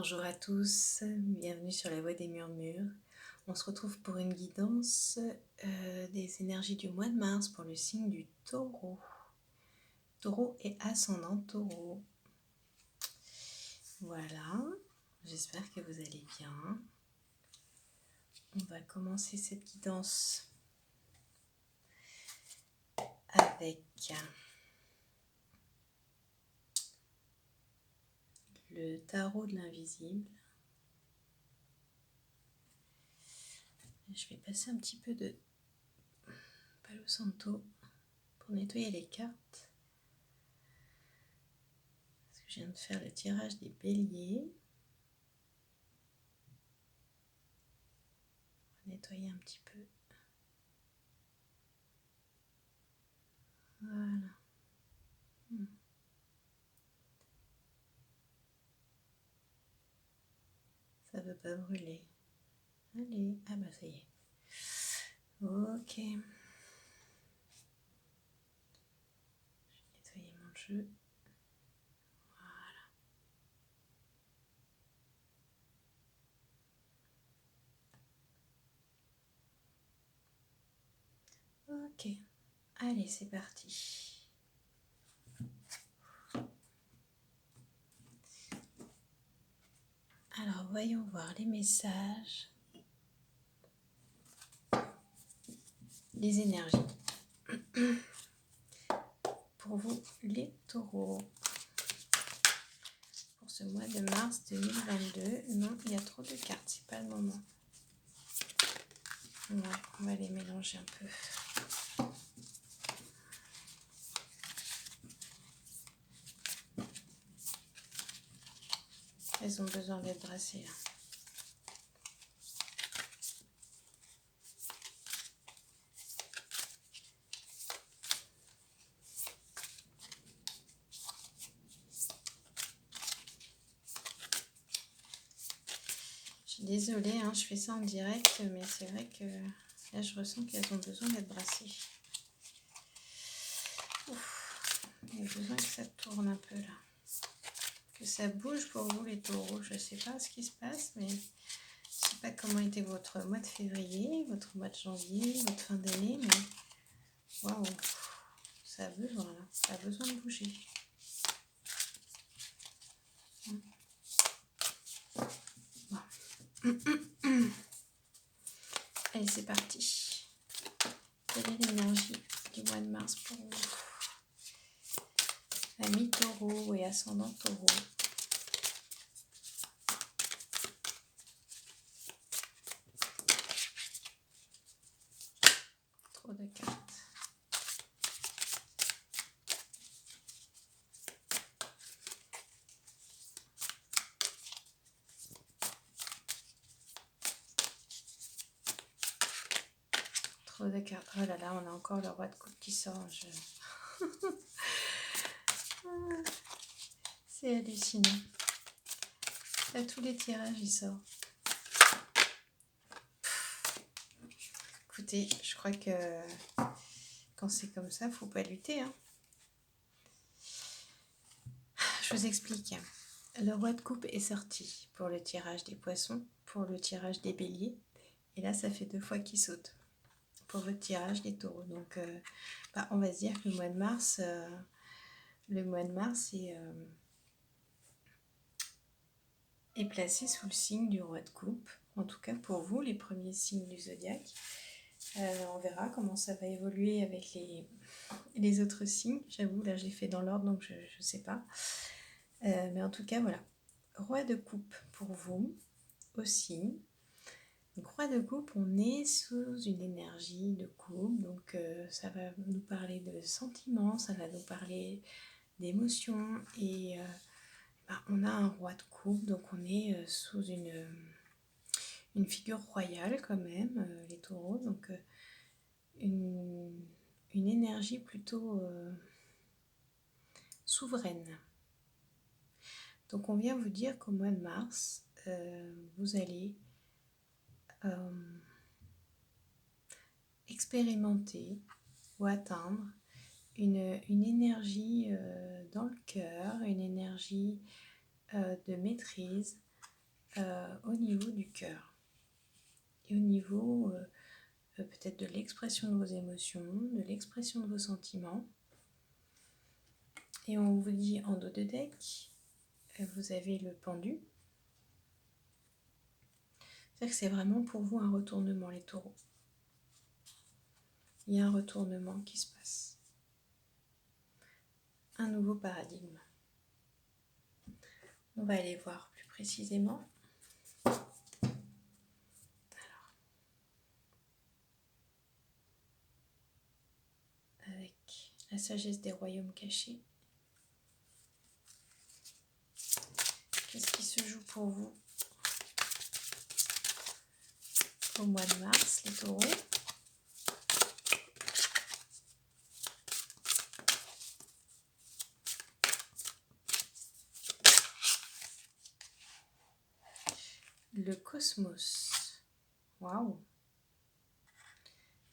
Bonjour à tous, bienvenue sur la Voie des Murmures. On se retrouve pour une guidance des énergies du mois de mars pour le signe du Taureau. Taureau et ascendant Taureau. Voilà, j'espère que vous allez bien. On va commencer cette guidance avec le tarot de l'invisible. Je vais passer un petit peu de Palo Santo pour nettoyer les cartes. Parce que je viens de faire le tirage des béliers. On va nettoyer un petit peu. Voilà. Ça veut pas brûler. Allez, ah bah ça y est. Ok. Je vais nettoyer mon jeu. Voilà. Ok. Allez, c'est parti. Alors, voyons voir les messages. Les énergies. Pour vous, les taureaux. Pour ce mois de mars 2022. Non, il y a trop de cartes, c'est pas le moment. Ouais, on va les mélanger un peu. Elles ont besoin d'être brassées. Désolée, je fais ça en direct, mais c'est vrai que là, je ressens qu'elles ont besoin d'être brassées. Ouf, il y a besoin que ça tourne un peu là. Que ça bouge pour vous les taureaux. Je ne sais pas ce qui se passe, mais je ne sais pas comment était votre mois de février, votre mois de janvier, votre fin d'année, mais waouh, ça a besoin là, ça a besoin de bouger. Bon. Allez, c'est parti. Quelle est l'énergie du mois de mars pour vous? Amis taureau et ascendant taureau. Trop de cartes. Trop de cartes. Oh là là, on a encore le roi de coupe qui sort. C'est hallucinant. À tous les tirages, il sort. Écoutez, je crois que quand c'est comme ça, faut pas lutter. Je vous explique. Le roi de coupe est sorti pour le tirage des poissons, pour le tirage des béliers. Et là, ça fait 2 fois qu'il saute pour votre tirage des taureaux. Donc, on va se dire que le mois de mars est placé sous le signe du roi de coupe. En tout cas, pour vous, les premiers signes du zodiaque. On verra comment ça va évoluer avec les autres signes. J'avoue, là, je l'ai fait dans l'ordre, donc je ne sais pas. Mais en tout cas, voilà. Roi de coupe pour vous aussi. Donc, roi de coupe, on est sous une énergie de coupe. Donc, ça va nous parler de sentiments, ça va nous parler d'émotions. Et on a un roi de coupe, donc on est sous une figure royale quand même, les taureaux. Donc, une énergie plutôt souveraine. Donc on vient vous dire qu'au mois de mars, vous allez expérimenter ou atteindre une énergie dans le cœur, une énergie de maîtrise, au niveau du cœur et au niveau peut-être de l'expression de vos émotions, de l'expression de vos sentiments. Et on vous dit en dos de deck, vous avez le pendu. C'est-à-dire que c'est vraiment pour vous un retournement, les taureaux. Il y a un retournement qui se passe. Un nouveau paradigme. On va aller voir plus précisément. Alors, avec la sagesse des royaumes cachés. Qu'est-ce qui se joue pour vous au mois de mars, les taureaux? Le cosmos. Waouh!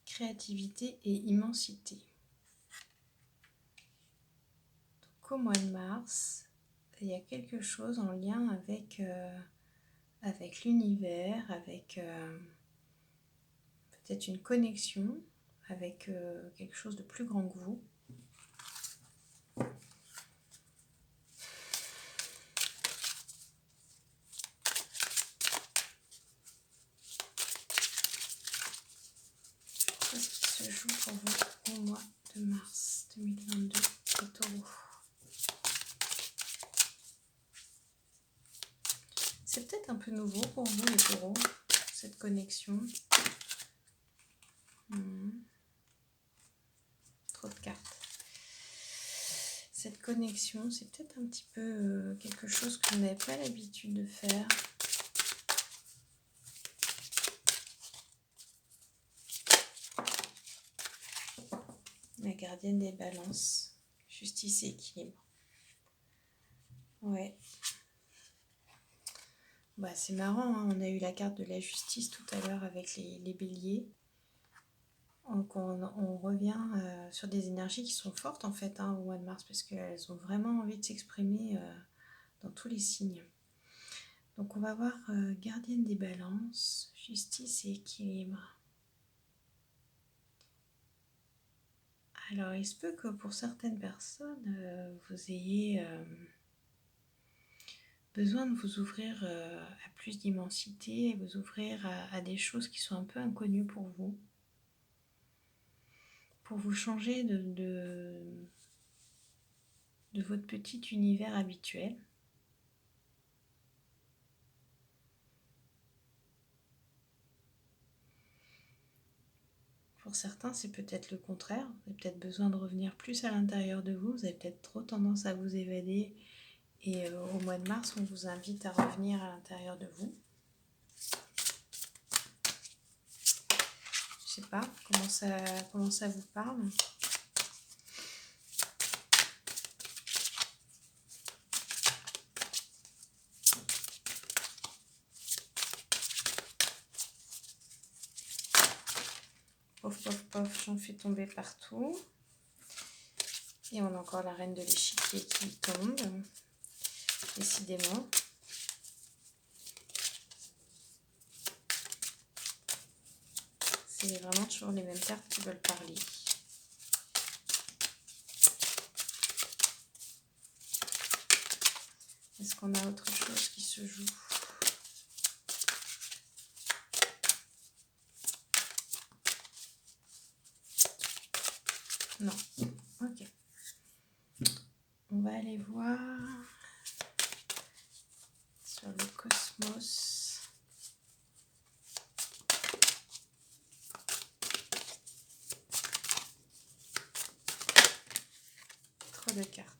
Créativité et immensité. Donc, au mois de mars, il y a quelque chose en lien avec, avec l'univers, avec peut-être une connexion, avec quelque chose de plus grand que vous. Qu'est-ce qui se joue pour vous au mois de mars 2022, les taureaux? C'est peut-être un peu nouveau pour vous, les taureaux, cette connexion. Trop de cartes. Cette connexion, c'est peut-être un petit peu quelque chose que vous n'avez pas l'habitude de faire. La gardienne des balances, justice et équilibre. Ouais. Bah, c'est marrant, hein, on a eu la carte de la justice tout à l'heure avec les béliers. Donc on revient sur des énergies qui sont fortes en fait au mois de mars parce qu'elles ont vraiment envie de s'exprimer dans tous les signes. Donc on va voir gardienne des balances, justice et équilibre. Alors il se peut que pour certaines personnes vous ayez besoin de vous ouvrir à plus d'immensité et vous ouvrir à des choses qui sont un peu inconnues pour vous. Pour vous changer de votre petit univers habituel. Pour certains, c'est peut-être le contraire. Vous avez peut-être besoin de revenir plus à l'intérieur de vous. Vous avez peut-être trop tendance à vous évader. Et au mois de mars, on vous invite à revenir à l'intérieur de vous. Je sais pas comment ça vous parle. Pof, pof, pof, j'en fais tomber partout. Et on a encore la reine de l'échiquier qui tombe. Décidément. C'est vraiment toujours les mêmes cartes qui veulent parler. Est-ce qu'on a autre chose qui se joue ? Non. Ok. On va aller voir sur le cosmos. Trop de cartes.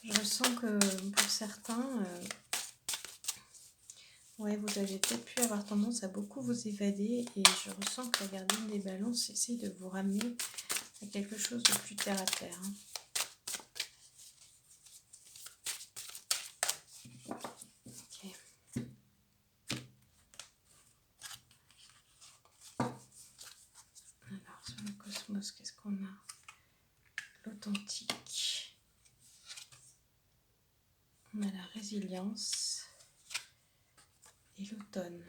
Je sens que pour certains, Ouais, vous avez peut-être pu avoir tendance à beaucoup vous évader et je ressens que la gardienne des balances essaie de vous ramener à quelque chose de plus terre à terre. Hein. Ok. Alors, sur le cosmos, qu'est-ce qu'on a? L'authentique. On a la résilience et l'automne.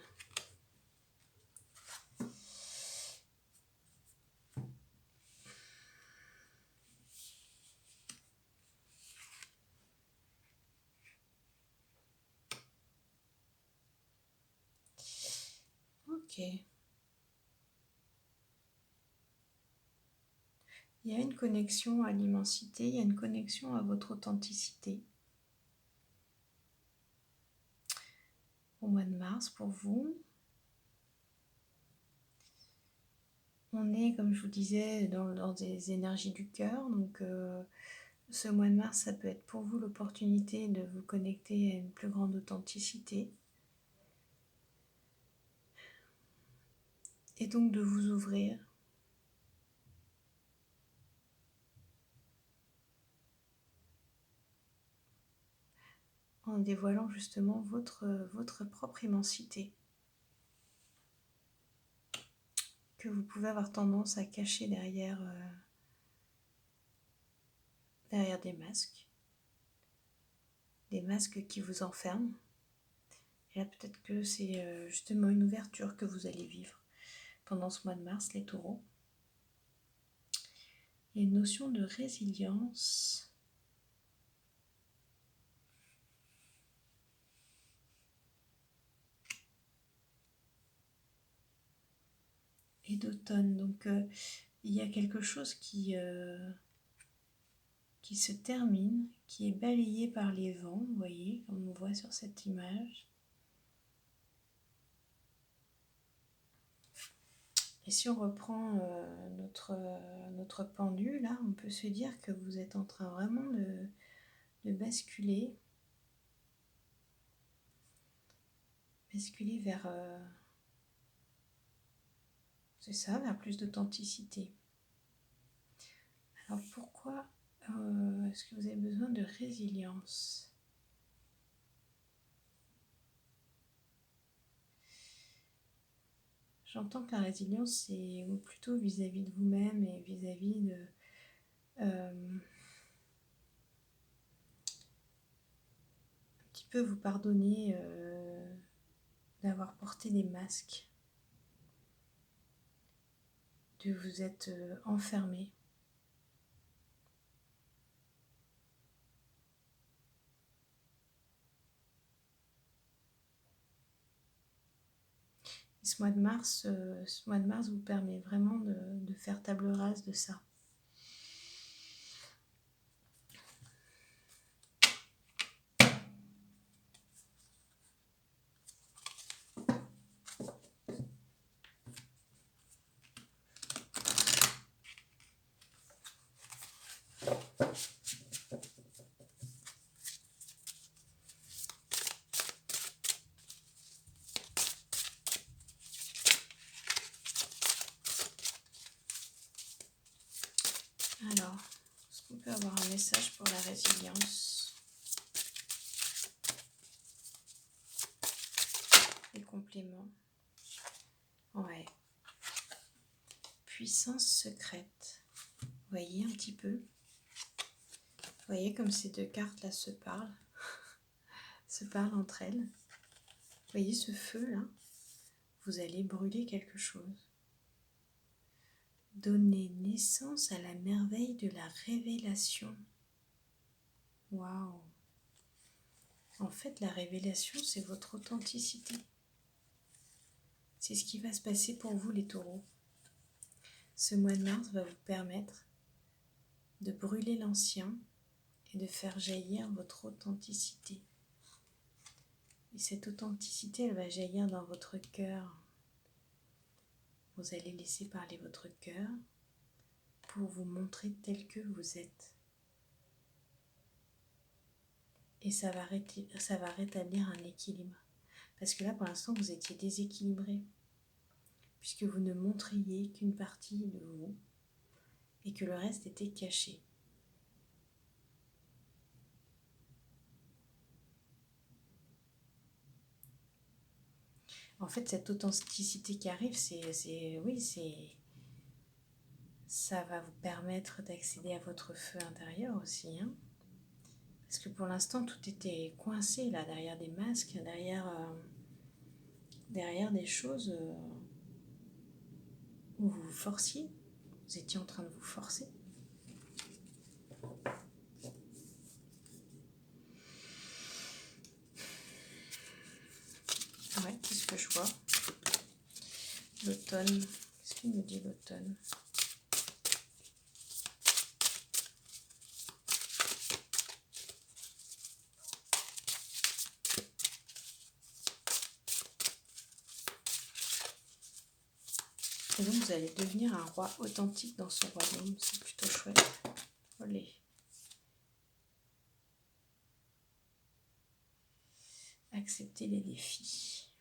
Ok. Il y a une connexion à l'immensité, il y a une connexion à votre authenticité. Au mois de mars, pour vous, on est, comme je vous disais, dans des énergies du cœur. Donc, ce mois de mars, ça peut être pour vous l'opportunité de vous connecter à une plus grande authenticité. Et donc de vous ouvrir. En dévoilant justement votre propre immensité. Que vous pouvez avoir tendance à cacher derrière des masques. Des masques qui vous enferment. Et là, peut-être que c'est justement une ouverture que vous allez vivre pendant ce mois de mars, les taureaux. Il y a une notion de résilience. Et d'automne. Donc, il y a quelque chose qui se termine, qui est balayé par les vents, vous voyez, comme on voit sur cette image. Et si on reprend notre pendule, là, on peut se dire que vous êtes en train vraiment de basculer vers, c'est ça, vers plus d'authenticité. Alors pourquoi est-ce que vous avez besoin de résilience ? J'entends que la résilience, c'est plutôt vis-à-vis de vous-même et vis-à-vis de... un petit peu vous pardonner d'avoir porté des masques, de vous être enfermé. Et ce mois de mars vous permet vraiment de faire table rase de ça. Alors, est-ce qu'on peut avoir un message pour la résilience? Les compléments. Ouais. Puissance secrète. Vous voyez un petit peu? Vous voyez comme ces deux cartes-là se parlent entre elles. Vous voyez ce feu-là? Vous allez brûler quelque chose. Donner naissance à la merveille de la révélation. Waouh! En fait, la révélation, c'est votre authenticité. C'est ce qui va se passer pour vous, les taureaux. Ce mois de mars va vous permettre de brûler l'ancien et de faire jaillir votre authenticité. Et cette authenticité, elle va jaillir dans votre cœur. Vous allez laisser parler votre cœur pour vous montrer tel que vous êtes. Et ça va rétablir un équilibre. Parce que là, pour l'instant, vous étiez déséquilibré, puisque vous ne montriez qu'une partie de vous et que le reste était caché. En fait, cette authenticité qui arrive, ça va vous permettre d'accéder à votre feu intérieur aussi, hein. Parce que pour l'instant, tout était coincé là, derrière des masques, derrière des choses où vous vous forciez. Vous étiez en train de vous forcer. Ouais, qu'est-ce que je vois? L'automne. Qu'est-ce qu'il me dit l'automne? Et donc vous allez devenir un roi authentique dans son royaume. C'est plutôt chouette. Olé. Accepter les défis.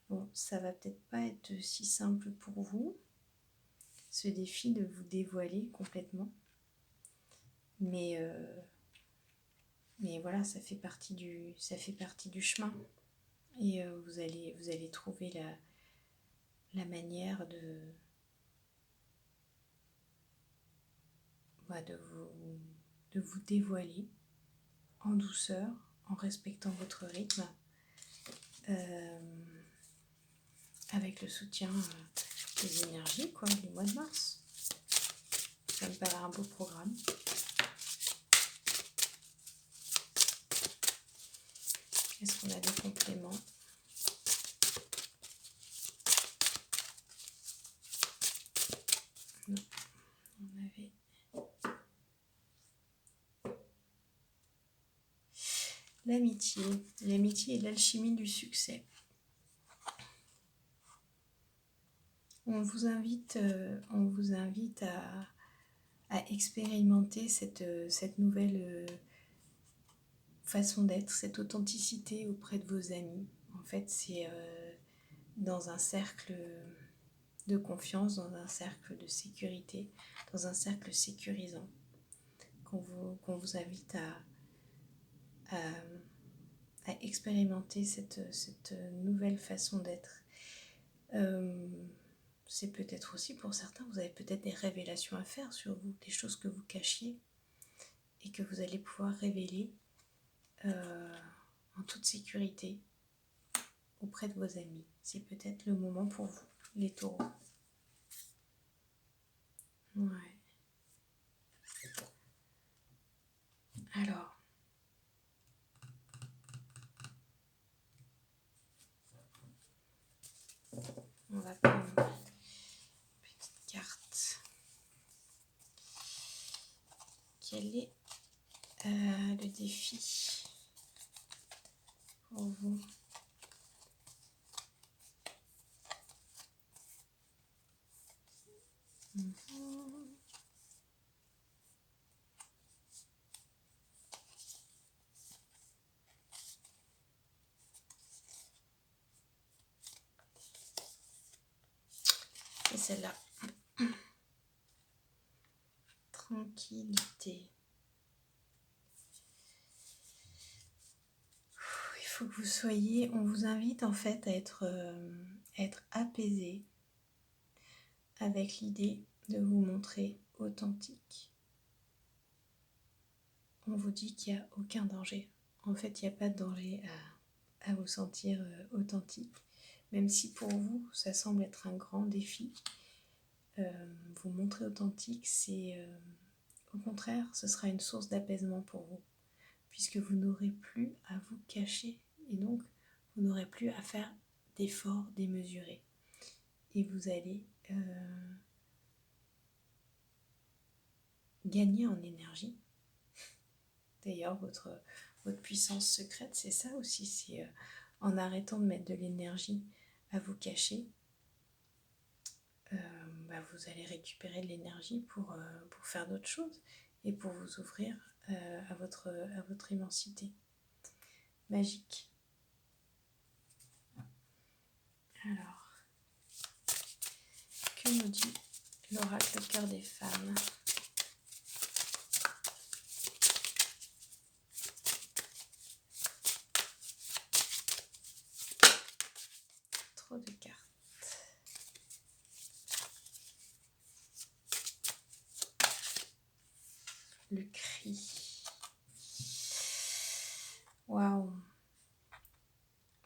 Bon, ça va peut-être pas être si simple pour vous, ce défi de vous dévoiler complètement. Mais voilà, ça fait partie du chemin. Et vous allez trouver la manière de vous dévoiler en douceur, en respectant votre rythme, avec le soutien des énergies, quoi, du mois de mars. Ça me paraît un beau programme. Est-ce qu'on a des compléments? Non, on avait... L'amitié et l'alchimie du succès. On vous invite à expérimenter cette nouvelle façon d'être, cette authenticité auprès de vos amis. En fait, c'est dans un cercle de confiance, dans un cercle de sécurité, dans un cercle sécurisant qu'on vous invite à expérimenter cette nouvelle façon d'être. C'est peut-être aussi pour certains, vous avez peut-être des révélations à faire sur vous, des choses que vous cachiez et que vous allez pouvoir révéler en toute sécurité auprès de vos amis. C'est peut-être le moment pour vous, les taureaux. Ouais. Alors, on va prendre une petite carte. Quel est le défi pour vous? Et celle-là. Tranquillité. Il faut que vous soyez, on vous invite en fait à être apaisé avec l'idée de vous montrer authentique. On vous dit qu'il n'y a aucun danger. En fait, il n'y a pas de danger à vous sentir authentique, même si pour vous, ça semble être un grand défi. Vous montrer authentique, c'est au contraire, ce sera une source d'apaisement pour vous, puisque vous n'aurez plus à vous cacher et donc vous n'aurez plus à faire d'efforts démesurés. Et vous allez gagner en énergie. D'ailleurs, votre puissance secrète, c'est ça aussi, c'est en arrêtant de mettre de l'énergie à vous cacher, vous allez récupérer de l'énergie pour faire d'autres choses et pour vous ouvrir à votre immensité magique. Alors, que nous dit l'oracle cœur des femmes? Trop de cartes. Le cri. Waouh.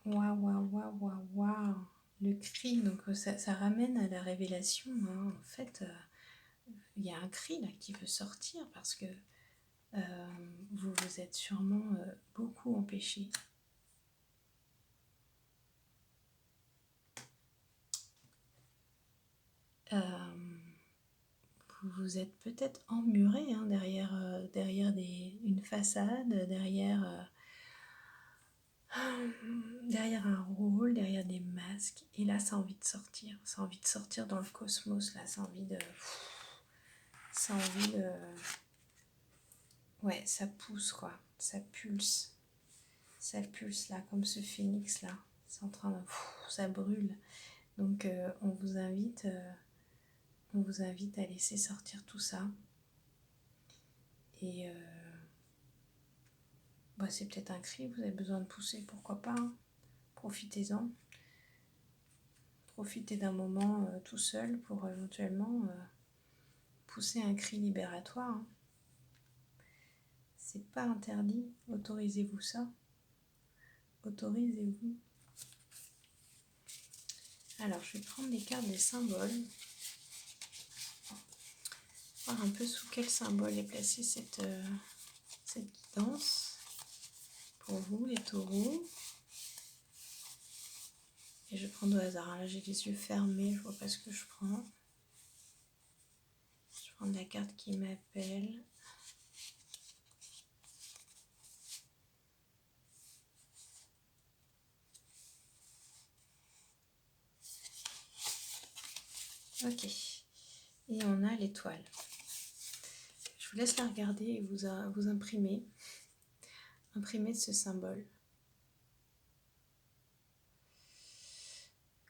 Waouh, waouh, waouh, waouh, waouh. Le cri, donc ça ramène à la révélation. Hein. En fait, il y a un cri là qui veut sortir parce que vous vous êtes sûrement beaucoup empêché. Vous vous êtes peut-être emmuré hein, derrière une façade, derrière un rôle, derrière des masques. Et là, ça a envie de sortir. Ça a envie de sortir dans le cosmos. Là, ça a envie de... Ouais, ça pousse quoi. Ça pulse. Ça pulse là, comme ce phénix là. C'est en train de... ça brûle. Donc, on vous invite à laisser sortir tout ça. Et... c'est peut-être un cri, vous avez besoin de pousser, pourquoi pas. Hein. Profitez-en. Profitez d'un moment tout seul pour éventuellement pousser un cri libératoire. Hein. C'est pas interdit. Autorisez-vous ça. Autorisez-vous. Alors, je vais prendre les cartes des symboles. Voir un peu sous quel symbole est placée cette guidance. Pour vous, les taureaux. Et je prends au hasard. Là, j'ai les yeux fermés. Je vois pas ce que je prends. Je prends la carte qui m'appelle. Ok. Et on a l'étoile. Je vous laisse la regarder et vous imprimer. Imprimer de ce symbole.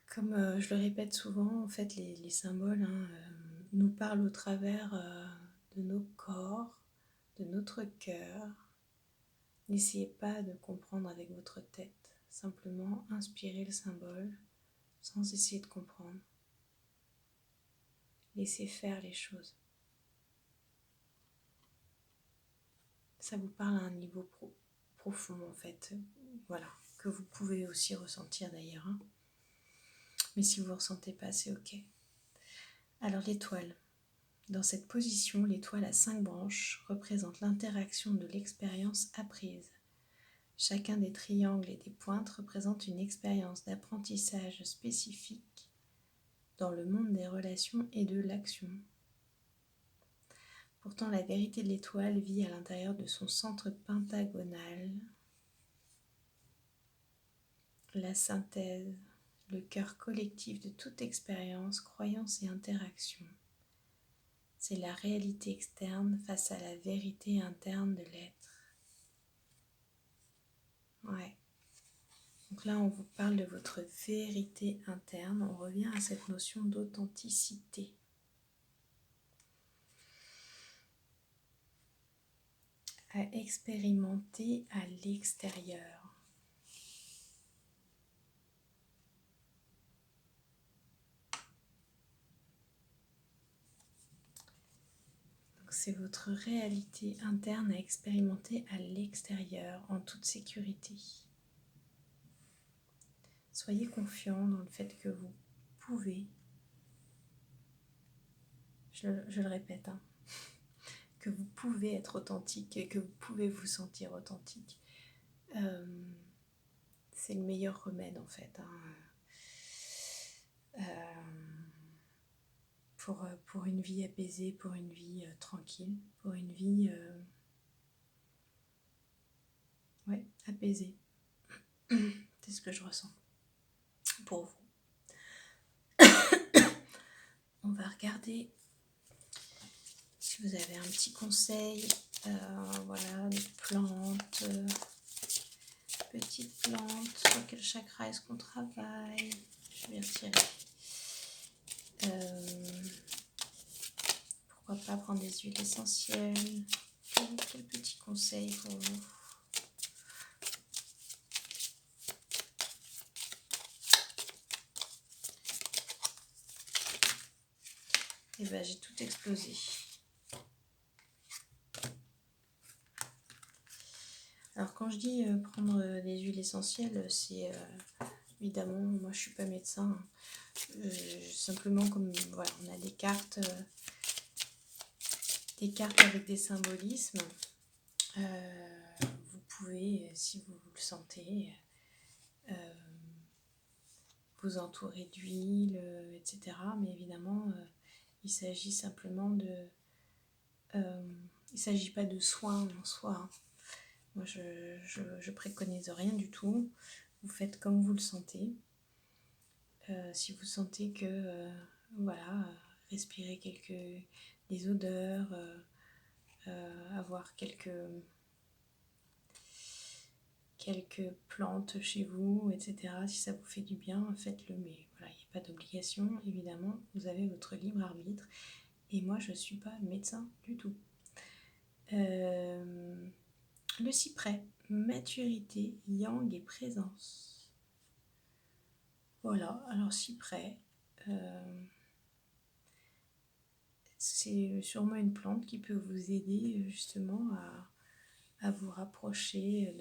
Comme je le répète souvent, en fait, les symboles nous parlent au travers de nos corps, de notre cœur. N'essayez pas de comprendre avec votre tête. Simplement inspirez le symbole sans essayer de comprendre. Laissez faire les choses. Ça vous parle à un niveau profond en fait. Voilà, que vous pouvez aussi ressentir d'ailleurs. Hein. Mais si vous ne ressentez pas, c'est ok. Alors l'étoile. Dans cette position, l'étoile à 5 branches représente l'interaction de l'expérience apprise. Chacun des triangles et des pointes représente une expérience d'apprentissage spécifique dans le monde des relations et de l'action. Pourtant, la vérité de l'étoile vit à l'intérieur de son centre pentagonal, la synthèse, le cœur collectif de toute expérience, croyance et interaction. C'est la réalité externe face à la vérité interne de l'être. Ouais. Donc là, on vous parle de votre vérité interne. On revient à cette notion d'authenticité. À expérimenter à l'extérieur. Donc c'est votre réalité interne à expérimenter à l'extérieur en toute sécurité. Soyez confiant dans le fait que vous pouvez, je le répète, hein, que vous pouvez être authentique et que vous pouvez vous sentir authentique. C'est le meilleur remède en fait. Hein. Pour une vie apaisée, pour une vie tranquille, pour une vie apaisée. C'est ce que je ressens pour vous. On va regarder si vous avez un petit conseil. Voilà, des plantes, petites plantes, sur quel chakra est-ce qu'on travaille? je vais retirer. Pourquoi pas prendre des huiles essentielles? Quel petit conseil pour vous? Et ben j'ai tout explosé. Alors quand je dis prendre des huiles essentielles, c'est évidemment, moi je suis pas médecin, simplement comme voilà, on a des cartes avec des symbolismes. Vous pouvez, si vous le sentez, vous entourer d'huile, etc. Mais évidemment, il s'agit simplement de... il ne s'agit pas de soins en soi. Hein. Moi, je préconise rien du tout. Vous faites comme vous le sentez. Si vous sentez que, voilà, respirer des odeurs, avoir quelques plantes chez vous, etc. Si ça vous fait du bien, faites-le. Mais voilà, il n'y a pas d'obligation. Évidemment, vous avez votre libre arbitre. Et moi, je ne suis pas médecin du tout. Le cyprès, maturité, yang et présence. Voilà, alors cyprès, c'est sûrement une plante qui peut vous aider justement à vous rapprocher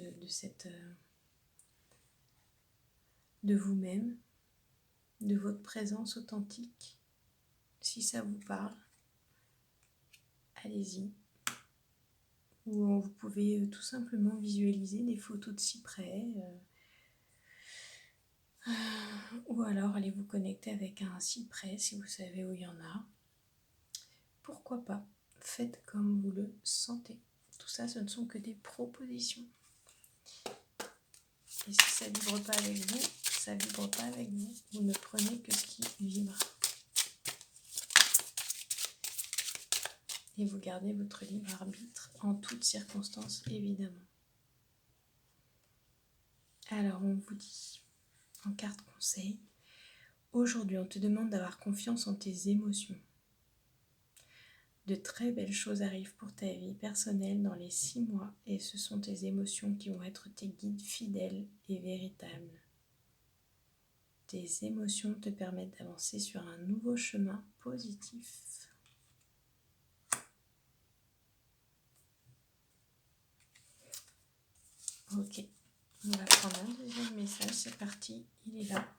de vous-même, de votre présence authentique. Si ça vous parle, allez-y. Ou vous pouvez tout simplement visualiser des photos de cyprès. Ou alors allez vous connecter avec un cyprès si vous savez où il y en a. Pourquoi pas? Faites comme vous le sentez. Tout ça, ce ne sont que des propositions. Et si ça ne vibre pas avec vous, ça ne vibre pas avec vous. Vous ne prenez que ce qui vibre. Et vous gardez votre libre arbitre en toutes circonstances, évidemment. Alors, on vous dit, en carte conseil, aujourd'hui, on te demande d'avoir confiance en tes émotions. De très belles choses arrivent pour ta vie personnelle dans les 6 mois et ce sont tes émotions qui vont être tes guides fidèles et véritables. Tes émotions te permettent d'avancer sur un nouveau chemin positif. Ok, on va prendre un deuxième message, c'est parti, il est là.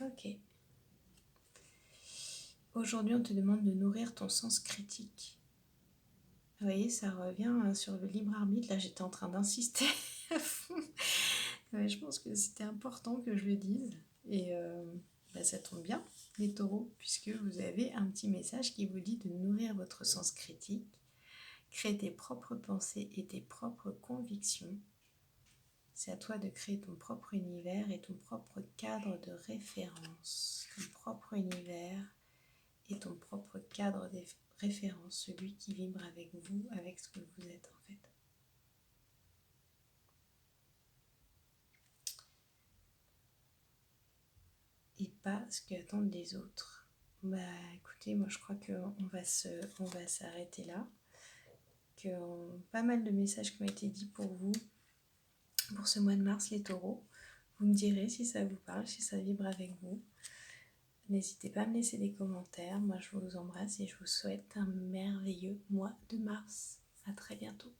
Ok. Aujourd'hui, on te demande de nourrir ton sens critique. Vous voyez, ça revient sur le libre arbitre. Là, j'étais en train d'insister à fond. Je pense que c'était important que je le dise. Et ça tombe bien, les taureaux, puisque vous avez un petit message qui vous dit de nourrir votre sens critique, créer tes propres pensées et tes propres convictions. C'est à toi de créer ton propre univers et ton propre cadre de référence. Ton propre univers et ton propre cadre de référence, celui qui vibre avec vous, avec ce que vous êtes en fait. Et pas ce qu'attendent les autres. Bah écoutez, moi je crois qu'on va s'arrêter là. Que pas mal de messages qui ont été dits pour vous pour ce mois de mars, les taureaux. Vous me direz si ça vous parle, si ça vibre avec vous. N'hésitez pas à me laisser des commentaires. Moi je vous embrasse et je vous souhaite un merveilleux mois de mars. À très bientôt.